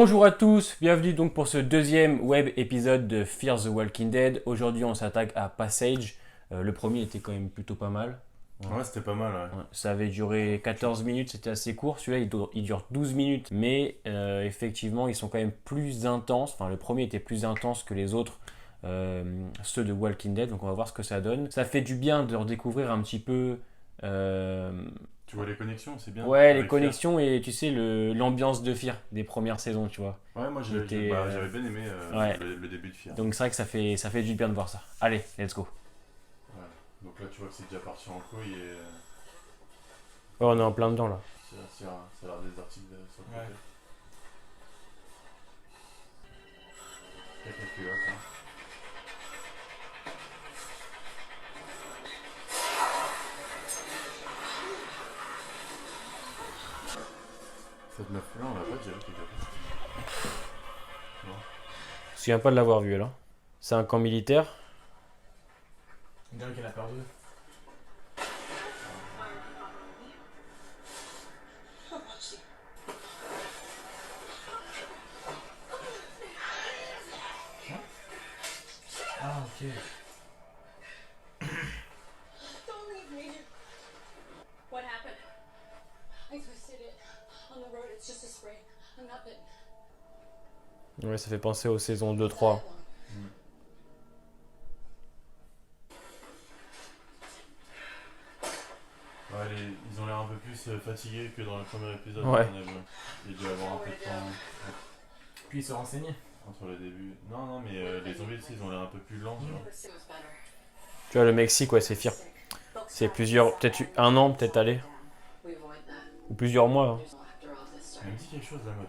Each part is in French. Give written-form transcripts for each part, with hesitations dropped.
Bonjour à tous, bienvenue donc pour ce deuxième web épisode de Fear the Walking Dead. Aujourd'hui on s'attaque à Passage. Le premier était quand même plutôt pas mal. Ouais, c'était pas mal, ouais. Ouais, ça avait duré 14 minutes, c'était assez court. Celui-là il dure 12 minutes, mais effectivement ils sont quand même plus intenses. Enfin le premier était plus intense que les autres, ceux de Walking Dead, donc on va voir ce que ça donne. Ça fait du bien de redécouvrir un petit peu... Tu vois les connexions, c'est bien. Ouais, les Avec Fear. connexions et tu sais l'ambiance de Fear des premières saisons, tu vois. Ouais, moi Qui était, j'avais bien aimé ouais. le début de Fear. Donc c'est vrai que ça fait du bien de voir ça. Allez, let's go. Ouais. Donc là, tu vois que c'est déjà parti en couille et Oh, on est en plein dedans là. ça a l'air des articles sur le côté. Quelqu'un qui est là, quoi. Cette meuf-là, on l'a pas déjà vu quelque part. Non. Je me souviens pas de l'avoir vu là. C'est un camp militaire. On dirait qu'elle a peur d'eux. Ah, ok. Don't leave me. What happened? I twisted it. On the road, it's just a sprain. I'm not bitten. Ouais, ça fait penser aux saisons 2-3. Ouais, ils ont l'air un peu plus fatigués que dans le premier épisode. Ouais. On a vu. Il dû avoir un peu de temps Puis ils se renseignaient. entre le début. Non, mais les zombies ici, ils ont l'air un peu plus lents. Tu vois. Tu vois, le Mexique, ouais, c'est Fear. C'est plusieurs, peut-être un an, peut-être aller. Ou plusieurs mois. Hein. Elle me dit quelque chose, la meuf.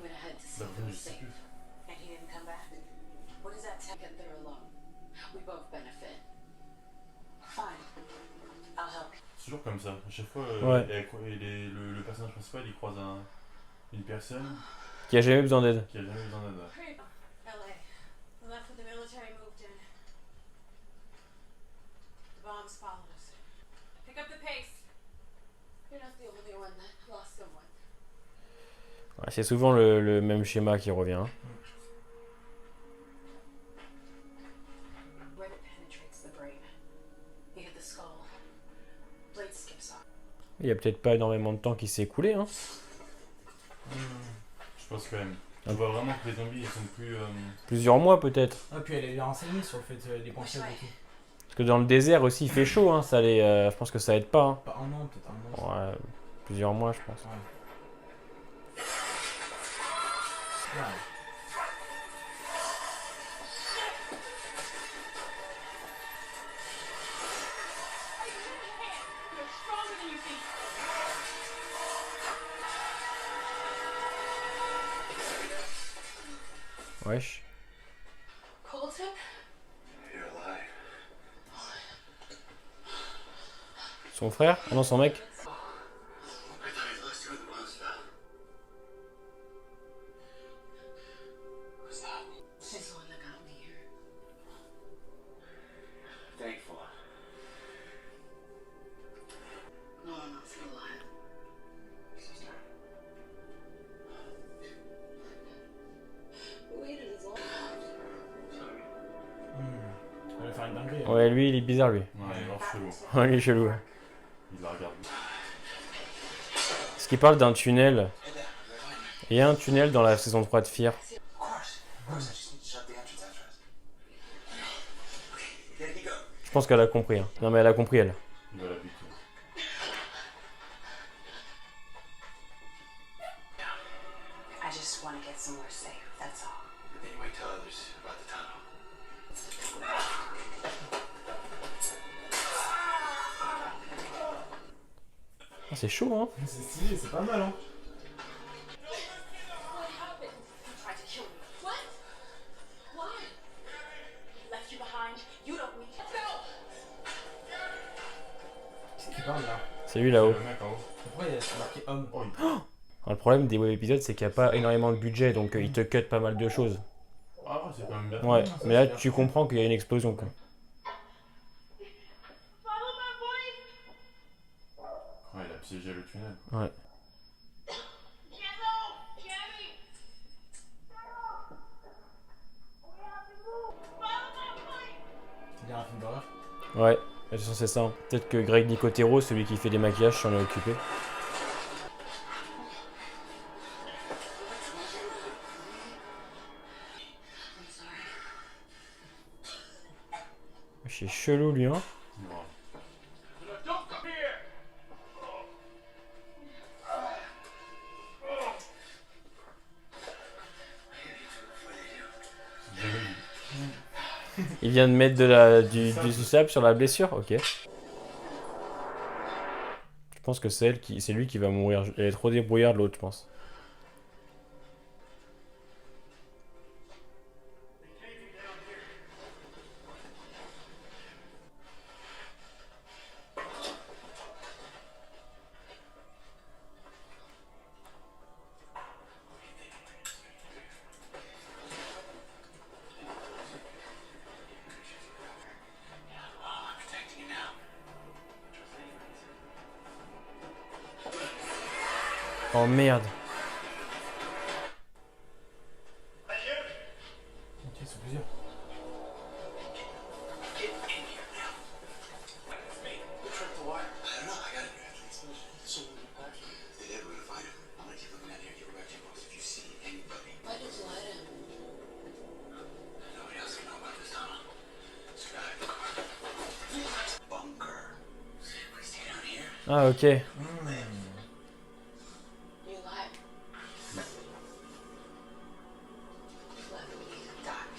La brune, je sais plus. C'est toujours comme ça. À chaque fois, Ouais. le personnage principal, il croise une personne Qui a jamais besoin d'aide. qui a jamais besoin d'aide. LA. We left when the military moved in. The bombs followed us. Pick up the pace. You're not the only one that lost someone. Ouais, c'est souvent le même schéma qui revient. Hein. Where it penetrates the brain. You hit the skull. Blade skips off. Il y a peut-être pas énormément de temps qui s'est écoulé. Hein. Je pense quand même. On voit vraiment que les zombies, ils sont plus. Plusieurs mois peut-être. Ah, puis elle est renseignée sur le fait des pensées et tout. Parce que dans le désert aussi, il fait chaud. Hein. Ça je pense que ça aide pas. Hein. Pas un an, peut-être un an. Ouais, plusieurs mois, je pense. Ouais. You're stronger than you think. Wesh. Colton? You're alive. Son frère? Ah non, son mec? I thought you lost you in the monster. Who's that? She's the one that got me here. Thankful. No, I'm not still alive. Sister. We waited as long. Sorry. Elle va faire une dinguerie. Hein. Ouais, lui, il est bizarre, lui. Ouais, il est genre chelou. Ouais, il est chelou. Ouais. Il la regarde. Parce qu'il parle d'un tunnel. Il y a un tunnel dans la saison 3 de Fear. Of course. I just need to shut the entrance after us. Okay, there you go. Je pense qu'elle a compris. Hein. Non, mais elle a compris, elle. Il va la buter. I just want to get somewhere safe, that's all. And then you wait tell others about the tunnel. Ah, c'est chaud, hein. C'est stylé, c'est pas mal, hein. What happened? You tried to kill me. What? Why? I left you behind. You don't need to go. C'est qui parle là. C'est lui là-haut. Le mec en haut. Pourquoi il y a marqué homme? Oh, Alors, le problème des web épisodes, c'est qu'il n'y a pas énormément de budget, donc ils te cut pas mal de choses. Ah, c'est quand même bien. Ouais, ça, mais là, c'est bien. tu comprends qu'il y a une explosion, quoi. Follow my voice. Ouais, il a piégé le tunnel. Ouais. Yellow! Jamie! Ouais, de toute façon, c'est ça. Hein. Peut-être que Greg Nicotero, celui qui fait des maquillages, s'en est occupé. C'est chelou lui, hein. Ouais. J'ai jamais vu. Il vient de mettre du sable sur la blessure, ok. Je pense que c'est lui qui va mourir. Elle est trop débrouillarde l'autre, je pense. I'm protecting you now. Oh merde. Ok, ils sont plusieurs. Get in here now. It's me. Who tripped the wire? I don't know. I got it. So if they ever gonna find him, I'm gonna keep looking at here. You go back to your post if you see anybody. Why did you lie to him? Nobody else can know about this tunnel. So I have the car. Bunker. We stay down here. Ah ok. You lied. You let me die.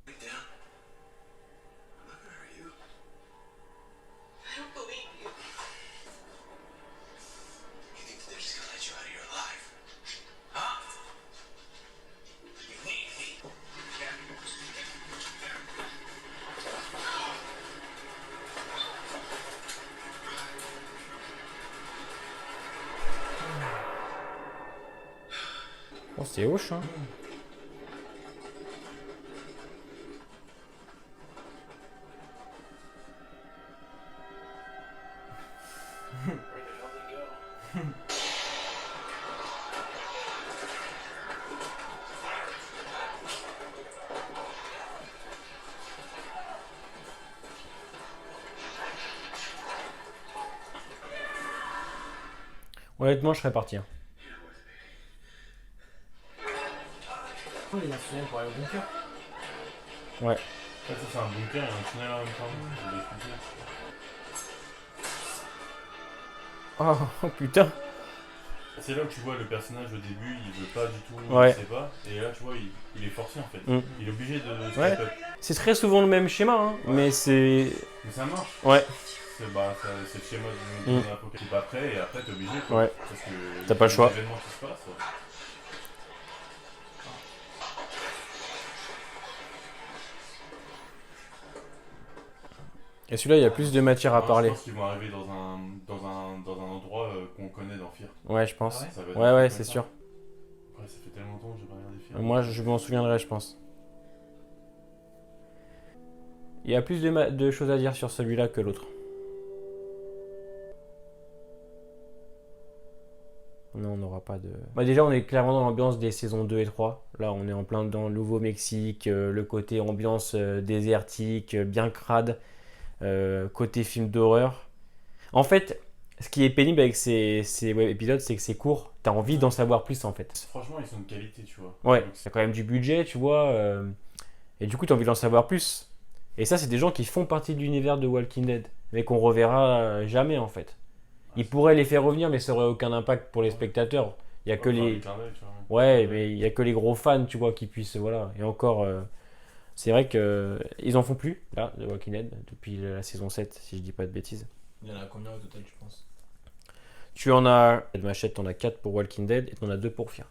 Break down. I'm not gonna hurt you. I don't believe you. You think that they're just gonna let you out of here alive? Huh? You need me. Oh c'est hoche hein. Honnêtement je serais parti. Hein. Oh, il y a un tunnel pour aller au bunker. Ouais. Ça c'est un bunker et un tunnel en même temps. Je vais expliquer. Oh putain. C'est là où tu vois le personnage au début, il veut pas du tout, Ouais. il sait pas. Et là tu vois, il est forcé en fait. Mm. Il est obligé de Ouais. step up. C'est très souvent le même schéma, hein, mais c'est... Mais ça marche. Ouais, C'est le schéma Mm. de l'apocalypse. T'es pas prêt et après t'es obligé quoi. ouais. Parce que T'as pas le choix. l'événement qui se passe. Et celui-là, il y a plus de matière à Alors, parler. Je pense qu'ils vont arriver dans un endroit qu'on connaît dans Fear. Ouais, je pense. Ah ouais Ça va être Ouais, un ouais, truc c'est comme sûr. ça. Après, ça fait tellement longtemps que j'ai pas regardé Fear. Moi, je m'en souviendrai, je pense. Il y a plus de choses à dire sur celui-là que l'autre. Non, on n'aura pas de... Bah déjà, on est clairement dans l'ambiance des saisons 2 et 3. Là, on est en plein dans le Nouveau-Mexique, le côté ambiance désertique, bien crade, côté film d'horreur. En fait, ce qui est pénible avec ces épisodes, c'est que c'est court. T'as envie d'en savoir plus, en fait. Franchement, ils sont de qualité, tu vois. Ouais, Donc, c'est quand même du budget, tu vois. Et du coup, t'as envie d'en savoir plus. Et ça, c'est des gens qui font partie de l'univers de Walking Dead, mais qu'on reverra jamais, en fait. Ils pourraient les faire revenir, mais ça aurait aucun impact pour les spectateurs. Il y a que enfin, les... des clins d'œil, tu vois. Ouais, mais il y a que les gros fans, tu vois, qui puissent... Voilà. Et encore, c'est vrai que ils en font plus, là, de Walking Dead, depuis la saison 7, si je dis pas de bêtises. Il y en a combien au total, tu penses? Tu en as... De Machette, t'en as 4 pour Walking Dead, et t'en as 2 pour Fear.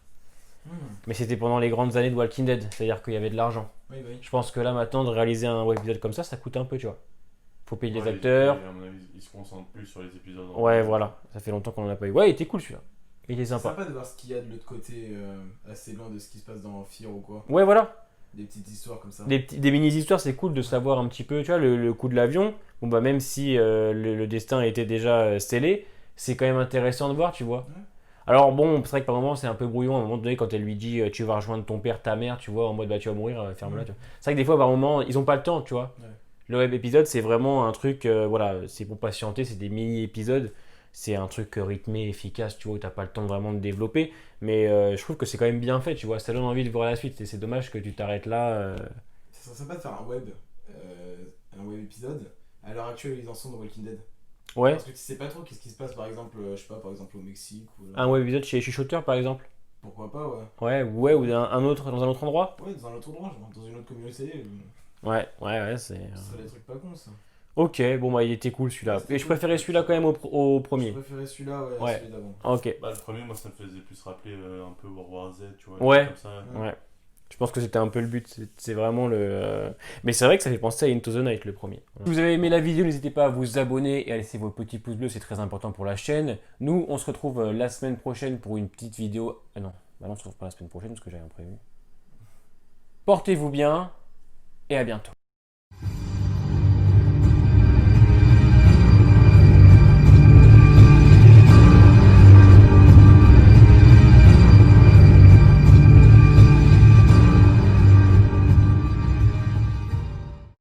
Mais c'était pendant les grandes années de Walking Dead, c'est-à-dire qu'il y avait de l'argent. Oui, oui. Je pense que là, maintenant, de réaliser un épisode comme ça coûte un peu, tu vois. Faut payer les Ouais, acteurs. à mon avis, ils se concentrent plus sur les épisodes. Ouais, voilà. Ça fait longtemps qu'on en a pas eu. Ouais, il était cool celui-là. Il est C'est sympa. sympa de voir ce qu'il y a de l'autre côté, assez loin de ce qui se passe dans Fear ou quoi. Ouais, voilà. Des petites histoires comme ça. Des mini-histoires, c'est cool de savoir un petit peu. Tu vois, le coup de l'avion, bon, bah, même si le destin était déjà scellé, c'est quand même intéressant de voir, tu vois. Ouais. Alors, bon, c'est vrai que par moment, c'est un peu brouillon. À un moment donné, quand elle lui dit tu vas rejoindre ton père, ta mère, tu vois, en mode bah, tu vas mourir, ferme-la. Tu vois. C'est vrai que des fois, par moment, ils ont pas le temps, tu vois. Ouais. Le web épisode, c'est vraiment un truc, voilà, c'est pour patienter, c'est des mini-épisodes. C'est un truc rythmé, efficace, tu vois, où t'as pas le temps vraiment de développer. Mais je trouve que c'est quand même bien fait, tu vois, ça donne envie de voir la suite. Et c'est dommage que tu t'arrêtes là. Ça serait sympa de faire un web épisode. À l'heure actuelle, ils en sont dans Walking Dead. Ouais, Parce que tu sais pas trop qu'est-ce qui se passe, par exemple, je sais pas, par exemple au Mexique. Ou un web épisode chez Chuchoteur, par exemple. Pourquoi pas, ouais. Ouais, ou un autre, dans un autre endroit. Ouais, dans un autre endroit, genre dans une autre communauté. Ouais, c'est. Ce serait des trucs pas cons, ça. Ok, bon, bah, il était cool celui-là. C'était Et je cool. préférais celui-là quand même au Je premier. préférais celui-là, ouais, Ouais. à celui d'avant. Ok, Bah, le premier, moi, ça me faisait plus rappeler un peu World War Z, tu vois. Ouais. Comme ça. ouais. Je pense que c'était un peu le but. C'est vraiment le. Mais c'est vrai que ça fait penser à Into the Night, le premier. Si vous avez aimé la vidéo, n'hésitez pas à vous abonner et à laisser vos petits pouces bleus, c'est très important pour la chaîne. Nous, on se retrouve la semaine prochaine pour une petite vidéo. Ah non, bah non, on se retrouve pas la semaine prochaine parce que j'ai rien prévu. Portez-vous bien et à bientôt.